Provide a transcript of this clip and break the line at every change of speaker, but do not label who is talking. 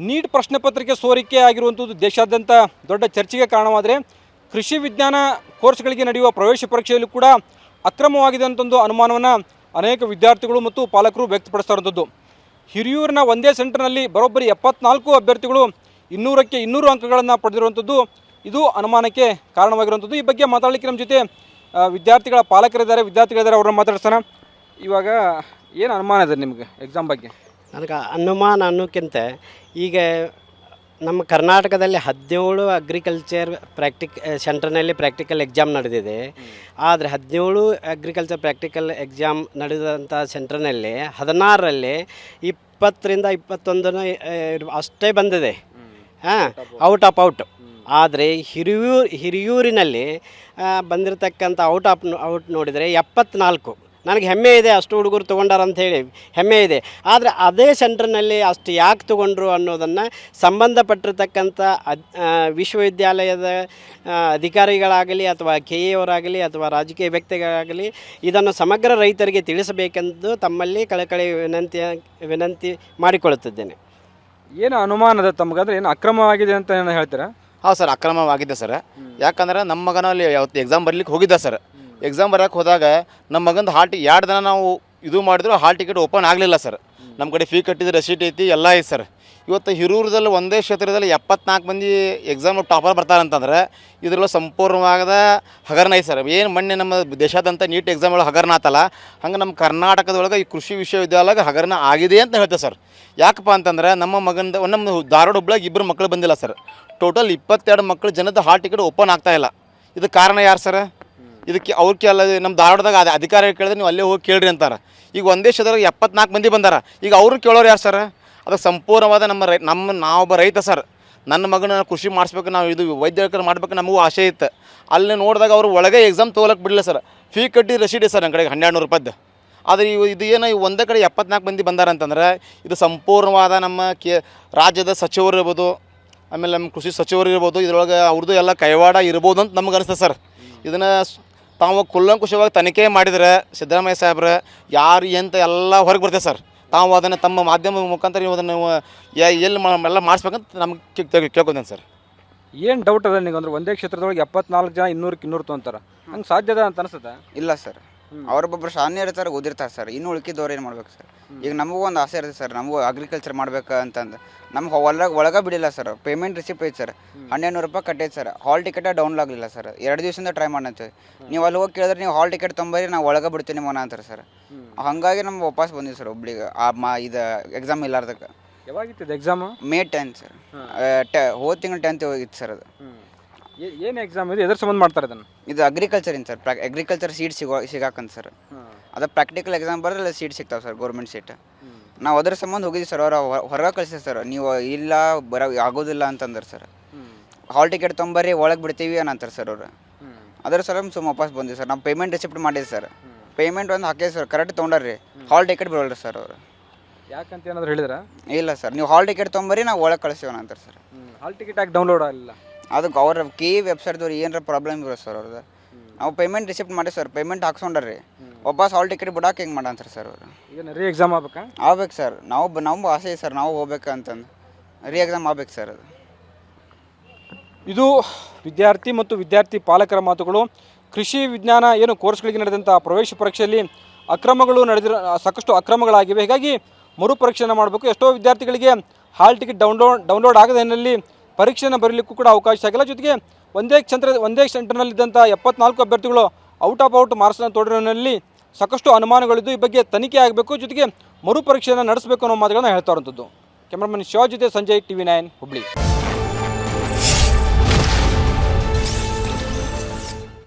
Neat ಪ್ರಶ್ನೆ ಪತ್ರಿಕೆ ಸೋರಿಕೆ ಆಗಿರುವಂಥದ್ದು ದೇಶಾದ್ಯಂತ ದೊಡ್ಡ ಚರ್ಚೆಗೆ ಕಾರಣವಾದರೆ ಕೃಷಿ ವಿಜ್ಞಾನ ಕೋರ್ಸ್ಗಳಿಗೆ ನಡೆಯುವ ಪ್ರವೇಶ ಪರೀಕ್ಷೆಯಲ್ಲೂ ಕೂಡ ಅಕ್ರಮವಾಗಿದೆ ಅಂತಂದು ಅನುಮಾನವನ್ನು ಅನೇಕ ವಿದ್ಯಾರ್ಥಿಗಳು ಮತ್ತು ಪಾಲಕರು ವ್ಯಕ್ತಪಡಿಸ್ತಾ ಇರುವಂಥದ್ದು. ಹಿರಿಯೂರಿನ ಒಂದೇ ಸೆಂಟರ್ನಲ್ಲಿ ಬರೋಬ್ಬರಿ 74 ಅಭ್ಯರ್ಥಿಗಳು 200ಕ್ಕೆ 200 ಅಂಕಗಳನ್ನು ಪಡೆದಿರುವಂಥದ್ದು ಇದು ಅನುಮಾನಕ್ಕೆ ಕಾರಣವಾಗಿರುವಂಥದ್ದು. ಈ ಬಗ್ಗೆ ಮಾತಾಡಲಿಕ್ಕೆ ನಮ್ಮ ಜೊತೆ ವಿದ್ಯಾರ್ಥಿಗಳ ಪಾಲಕರಿದ್ದಾರೆ, ಅವ್ರನ್ನ ಮಾತಾಡ್ಸೋಣ. ಇವಾಗ ಏನು ಅನುಮಾನ ಇದೆ ನಿಮಗೆ ಎಕ್ಸಾಮ್ ಬಗ್ಗೆ?
ನನಗೆ ಅನುಮಾನ ಅನ್ನೋಕ್ಕಿಂತ ಈಗ ನಮ್ಮ ಕರ್ನಾಟಕದಲ್ಲಿ 17 ಅಗ್ರಿಕಲ್ಚರ್ ಸೆಂಟರ್ನಲ್ಲಿ ಪ್ರಾಕ್ಟಿಕಲ್ ಎಕ್ಸಾಮ್ ನಡೆದಿದೆ. ಆದರೆ 17 ಅಗ್ರಿಕಲ್ಚರ್ ಪ್ರಾಕ್ಟಿಕಲ್ ಎಕ್ಸಾಮ್ ನಡೆದಂಥ ಸೆಂಟರ್ನಲ್ಲಿ 16ರಲ್ಲಿ 20ರಿಂದ 21 ಅಷ್ಟೇ ಬಂದಿದೆ, ಔಟ್. ಆದರೆ ಹಿರಿಯೂರಿನಲ್ಲಿ ಬಂದಿರತಕ್ಕಂಥ ಔಟ್ ನೋಡಿದರೆ 74. ನನಗೆ ಹೆಮ್ಮೆ ಇದೆ, ಅಷ್ಟು ಹುಡುಗರು ತೊಗೊಂಡಾರ ಅಂಥೇಳಿ ಹೆಮ್ಮೆ ಇದೆ. ಆದರೆ ಅದೇ ಸೆಂಟರ್ನಲ್ಲಿ ಅಷ್ಟು ಯಾಕೆ ತೊಗೊಂಡ್ರು ಅನ್ನೋದನ್ನು ಸಂಬಂಧಪಟ್ಟಿರ್ತಕ್ಕಂಥ ವಿಶ್ವವಿದ್ಯಾಲಯದ ಅಧಿಕಾರಿಗಳಾಗಲಿ ಅಥವಾ ಕೆ ಎ ಅವರಾಗಲಿ ಅಥವಾ ರಾಜಕೀಯ ವ್ಯಕ್ತಿಗಳಾಗಲಿ ಇದನ್ನು ಸಮಗ್ರ ರೈತರಿಗೆ ತಿಳಿಸಬೇಕೆಂದು ತಮ್ಮಲ್ಲಿ ಕಳಕಳಿ ವಿನಂತಿ ಮಾಡಿಕೊಳ್ಳುತ್ತಿದ್ದೇನೆ.
ಏನು ಅನುಮಾನದ ತಮಗಾದ್ರೆ ಏನು ಅಕ್ರಮವಾಗಿದೆ ಅಂತ ಏನು ಹೇಳ್ತೀರಾ?
ಹಾಂ ಸರ್, ಅಕ್ರಮವಾಗಿದೆ ಸರ್. ಯಾಕಂದ್ರೆ ನಮ್ಮ ಮಗನಲ್ಲಿ ಯಾವತ್ತು ಎಕ್ಸಾಮ್ ಬರ್ಲಿಕ್ಕೆ ಹೋಗಿದ್ದ ಸರ್. ಎಕ್ಸಾಮ್ ಬರೋಕ್ಕೆ ಹೋದಾಗ ನಮ್ಮ ಮಗಂದು ಹಾಲ್ 2 ದಿನ ನಾವು ಇದು ಮಾಡಿದ್ರು ಹಾಲ್ ಟಿಕೆಟ್ ಓಪನ್ ಆಗಲಿಲ್ಲ ಸರ್. ನಮ್ಮ ಕಡೆ ಫೀ ಕಟ್ಟಿದ ರೆಸೀಟ್ ಐತಿ, ಎಲ್ಲ ಐತಿ ಸರ್. ಇವತ್ತು ಹಿರೂರದಲ್ಲಿ ಒಂದೇ ಕ್ಷೇತ್ರದಲ್ಲಿ 74 ಮಂದಿ ಎಕ್ಸಾಮ್ ಟಾಪರ್ ಬರ್ತಾರಂತಂದ್ರೆ ಇದರಲ್ಲಿ ಸಂಪೂರ್ಣವಾದ ಹಗರಣ ಐತೆ ಸರ್. ಏನು ಮೊನ್ನೆ ನಮ್ಮ ದೇಶಾದ್ಯಂತ ನೀಟ್ ಎಕ್ಸಾಮ್ ಒಳಗೆ ಹಗರಣ ಆತಲ್ಲ, ಹಂಗೆ ನಮ್ಮ ಕರ್ನಾಟಕದೊಳಗೆ ಈ ಕೃಷಿ ವಿಶ್ವವಿದ್ಯಾಲಯಕ್ಕೆ ಹಗರಣ ಆಗಿದೆ ಅಂತ ಹೇಳ್ತೇವೆ ಸರ್. ಯಾಕಪ್ಪ ಅಂತಂದ್ರೆ ನಮ್ಮ ಮಗಂದು ನಮ್ಮ ಧಾರವಾಡ ಹುಬ್ಳಿಗೆ 2 ಮಕ್ಕಳು ಬಂದಿಲ್ಲ ಸರ್. ಟೋಟಲ್ 22 ಮಕ್ಕಳು ಜನದ ಹಾಲ್ ಟಿಕೆಟ್ ಓಪನ್ ಆಗ್ತಾಯಿಲ್ಲ. ಇದಕ್ಕೆ ಕಾರಣ ಯಾರು ಸರ್? ಇದಕ್ಕೆ ಅವ್ರಿಗೆ ಅಲ್ಲ, ನಮ್ಮ ಧಾರವಾಡದಾಗ ಅಧಿಕಾರಿ ಕೇಳಿದ್ರೆ ನೀವು ಅಲ್ಲೇ ಹೋಗಿ ಕೇಳ್ರಿ ಅಂತಾರೆ. ಈಗ ಒಂದೇ ಕ್ಷೇತ್ರದಾಗ 74 ಮಂದಿ ಬಂದಾರ. ಈಗ ಅವ್ರನ್ನ ಕೇಳೋರು ಯಾರು ಸರ್? ಅದಕ್ಕೆ ಸಂಪೂರ್ಣವಾದ ನಾವೊಬ್ಬ ರೈತ ಸರ್. ನನ್ನ ಮಗನ ಕೃಷಿ ಮಾಡಿಸ್ಬೇಕು, ನಾವು ಇದು ವೈದ್ಯಕೀಯ ಮಾಡ್ಬೇಕು ನಮಗೂ ಆಸೆ ಇತ್ತು. ಅಲ್ಲಿ ನೋಡಿದಾಗ ಅವರು ಒಳಗೆ ಎಕ್ಸಾಮ್ ತೊಗೊಳಕ್ಕೆ ಬಿಡಲಿಲ್ಲ ಸರ್. ಫೀ ಕಟ್ಟಿ ರಸೀಟ್ ಸರ್ ನನ್ನ ಕಡೆಗೆ 1200 ರೂಪಾಯ್ದು. ಆದರೆ ಇದು ಏನು ಒಂದೇ ಕಡೆ 74 ಮಂದಿ ಬಂದಾರಂತಂದ್ರೆ ಇದು ಸಂಪೂರ್ಣವಾದ ನಮ್ಮ ರಾಜ್ಯದ ಸಚಿವರು ಇರ್ಬೋದು, ಆಮೇಲೆ ನಮ್ಮ ಕೃಷಿ ಸಚಿವರು ಇರ್ಬೋದು, ಇದರೊಳಗೆ ಅವ್ರದ್ದು ಎಲ್ಲ ಕೈವಾಡ ಇರ್ಬೋದು ಅಂತ ನಮ್ಗೆ ಅನಿಸ್ತದೆ ಸರ್. ಇದನ್ನು ತಾವು ಕುಲ್ಲಂಕುಷವಾಗಿ ತನಿಖೆ ಮಾಡಿದರೆ ಸಿದ್ದರಾಮಯ್ಯ ಸಾಹೇಬ್ರು ಯಾರು ಎಂತ ಎಲ್ಲ ಹೊರಗೆ ಬರ್ತದೆ ಸರ್. ತಾವು ಅದನ್ನು ತಮ್ಮ ಮಾಧ್ಯಮ ಮುಖಾಂತರ ನೀವು ಅದನ್ನು ಎಲ್ಲಿ ಎಲ್ಲ ಮಾಡಿಸ್ಬೇಕಂತ ನಮ್ಗೆ ಕೇಳ್ಕೊತೀನಿ ಸರ್.
ಏನು ಡೌಟ್ ಅದ ನಿಮಗೆ ಅಂದ್ರೆ ಒಂದೇ ಕ್ಷೇತ್ರದೊಳಗೆ 74 ಜನ 200ಕ್ಕೆ 200 ತೊಗೊಂತಾರೆ, ಹಂಗೆ ಸಾಧ್ಯದ ಅಂತ ಅನಿಸುತ್ತೆ?
ಇಲ್ಲ ಸರ್, ಅವ್ರೊಬ್ಬೊಬ್ರು ಶಾನೆ ಇರ್ತಾರೆ, ಓದಿರ್ತಾರೆ ಸರ್. ಇನ್ನು ಉಳ್ಕಿದ್ದವ್ರು ಏನು ಮಾಡ್ಬೇಕು ಸರ್? ಈಗ ನಮಗೂ ಒಂದು ಆಸೆ ಇರುತ್ತೆ ಸರ್, ನಮಗೂ ಅಗ್ರಿಕಲ್ಚರ್ ಮಾಡ್ಬೇಕು ಅಂತಂದು. ನಮ್ಗೆ ಒಳಗೆ ಬಿಡಿಲ್ಲ ಸರ್. ಪೇಮೆಂಟ್ ರಿಸಿಪ್ಟ್ ಐತೆ ಸರ್, 1200 ರೂಪಾಯಿ ಕಟ್ಟೈತೆ ಸರ್. ಹಾಲ್ ಟಿಕೆಟ್ ಡೌನ್ಲೋಡ್ ಆಗಲಿಲ್ಲ ಸರ್. 2 ದಿವಸದಿಂದ ಟ್ರೈ ಮಾಡಂತೀವಿ. ನೀವು ಅಲ್ಲಿ ಹೋಗಿ ಕೇಳಿದ್ರೆ ನೀವು ಹಾಲ್ ಟಿಕೆಟ್ ತೊಂಬರಿ, ನಾವು ಒಳಗೆ ಬಿಡ್ತೀನಿ ಮನ ಅಂತಾರೆ ಸರ್. ಹಾಗಾಗಿ ನಮ್ಗೆ ವಾಪಸ್ ಬಂದಿವಿ ಸರ್ ಹುಬ್ಳಿಗೆ. ಇದು ಎಕ್ಸಾಮ್ ಇಲ್ಲಾರ್ದಕ್ಕೆ.
ಯಾವಾಗಿತ್ತು ಎಕ್ಸಾಮು?
May 10 sir. ಹೋದ ತಿಂಗಳು 10th ಹೋಗಿತ್ತು ಸರ್. ಅದು
ಏನು ಎಕ್ಸಾಮ್ ಇದೆ, ಎದ್ರ ಸಂಬಂಧ ಮಾಡ್ತಾರೆ ಅದನ್ನು?
ಇದು ಅಗ್ರಿಕಲ್ಚರ್ ಏನು ಸರ್, ಅಗ್ರಿಕಲ್ಚರ್ ಸೀಟ್ ಸಿಗಾಕಂತ ಸರ್. ಅದು ಪ್ರಾಕ್ಟಿಕಲ್ ಎಕ್ಸಾಮ್ ಬರೋಲ್ಲ, ಸೀಟ್ ಸಿಗ್ತಾವೆ ಸರ್, ಗೌರ್ಮೆಂಟ್ ಸೀಟ್. ನಾವು ಅದ್ರ ಸಂಬಂಧ ಹೋಗಿದ್ವಿ ಸರ್. ಅವ್ರು ಹೊರಗೆ ಕಳಿಸಿದೆ ಸರ್, ನೀವು ಇಲ್ಲ ಆಗೋದಿಲ್ಲ ಅಂತಂದ್ರೆ ಸರ್. ಹಾಲ್ ಟಿಕೆಟ್ ತೊಂಬರಿ, ಒಳಗೆ ಬಿಡ್ತೀವಿ ಅನ್ನಂತಾರೆ ಸರ್ ಅವರು. ಅದ್ರ ಸಲ ಸುಮ್ಮ ವಾಪಸ್ ಬಂದಿವಿ ಸರ್. ನಾವು ಪೇಮೆಂಟ್ ರಿಸಿಪ್ಟ್ ಮಾಡಿದ್ವಿ ಸರ್. ಪೇಮೆಂಟ್ ಒಂದು ಹಾಕಿ ಸರ್, ಕರೆಕ್ಟ್ ತೊಗೊಂಡ್ರಿ. ಹಾಲ್ ಟಿಕೆಟ್ ಬಿಡೋಲ್ರಿ ಸರ್ ಅವರು.
ಯಾಕಂತ ಏನಾದ್ರು ಹೇಳಿದ್ರ?
ಇಲ್ಲ ಸರ್, ನೀವು ಹಾಲ್ ಟಿಕೆಟ್ ತೊಂಬರಿ, ನಾವು ಒಳಗೆ ಕಳಿಸ್ತೀವಿ ಅಂತಾರೆ ಸರ್.
ಹಾಲ್ ಟಿಕೆಟ್ ಯಾಕೆ ಡೌನ್ಲೋಡ್ ಆಗಲಿಲ್ಲ?
ಅದಕ್ಕೆ ಅವ್ರ ವೆಬ್ಸೈಟ್ದವ್ರು ಏನಾರ ಪ್ರಾಬ್ಲಮ್ ಇರೋ ಸರ್ ಅವ್ರದ್ದು. ನಾವು ಪೇಮೆಂಟ್ ರಿಸಿಪ್ಟ್ ಮಾಡಿ ಸರ್, ಪೇಮೆಂಟ್ ಹಾಕ್ಸ್ಕೊಂಡ್ರಿ, ವಾಪಸ್ ಹಾಲ್ ಟಿಕೆಟ್ ಬಿಡೋಕೆ ಹೆಂಗೆ ಮಾಡಂತಾರೆ ಸರ್ ಅವರು.
ಈಗ ರೀ ಎಕ್ಸಾಮ್ ಆಗ್ಬೇಕಾ?
ಆಗ್ಬೇಕು ಸರ್. ನಮ್ಗೆ ಆಸೆ ಸರ್, ನಾವು ಹೋಗ್ಬೇಕು ಅಂತಂದು. ರೀ ಎಕ್ಸಾಮ್ ಆಗ್ಬೇಕು ಸರ್. ಅದು
ಇದು ವಿದ್ಯಾರ್ಥಿ ಮತ್ತು ವಿದ್ಯಾರ್ಥಿ ಪಾಲಕರ ಮಾತುಗಳು. ಕೃಷಿ ವಿಜ್ಞಾನ ಏನು ಕೋರ್ಸ್ಗಳಿಗೆ ನಡೆದಂಥ ಪ್ರವೇಶ ಪರೀಕ್ಷೆಯಲ್ಲಿ ಸಾಕಷ್ಟು ಅಕ್ರಮಗಳಾಗಿವೆ. ಹೀಗಾಗಿ ಮರುಪರೀಕ್ಷೆಯನ್ನು ಮಾಡಬೇಕು. ಎಷ್ಟೋ ವಿದ್ಯಾರ್ಥಿಗಳಿಗೆ ಹಾಲ್ ಟಿಕೆಟ್ ಡೌನ್ಲೋಡ್ ಆಗದ ಹಿನ್ನೆಲೆಯಲ್ಲಿ ಪರೀಕ್ಷೆಯನ್ನು ಬರೀಲಿಕ್ಕೂ ಕೂಡ ಅವಕಾಶ ಆಗಿಲ್ಲ. ಜೊತೆಗೆ ಒಂದೇ ಸೆಂಟರ್ನಲ್ಲಿದ್ದಂಥ 74 ಅಭ್ಯರ್ಥಿಗಳು ಔಟ್ ಮಾರ್ಕ್ಸನ್ನು ತೋಡಿರೋನಲ್ಲಿ ಸಾಕಷ್ಟು ಅನುಮಾನಗಳಿದ್ದು ಈ ಬಗ್ಗೆ ತನಿಖೆ ಆಗಬೇಕು, ಜೊತೆಗೆ ಮರುಪರೀಕ್ಷೆಯನ್ನು ನಡೆಸಬೇಕು ಅನ್ನೋ ಮಾತುಗಳನ್ನು ಹೇಳ್ತಾ ಇರುವಂಥದ್ದು. ಕ್ಯಾಮ್ರಾಮನ್ ಶಿವ ಜೊತೆ ಸಂಜಯ್, TV9 ಹುಬ್ಳಿ.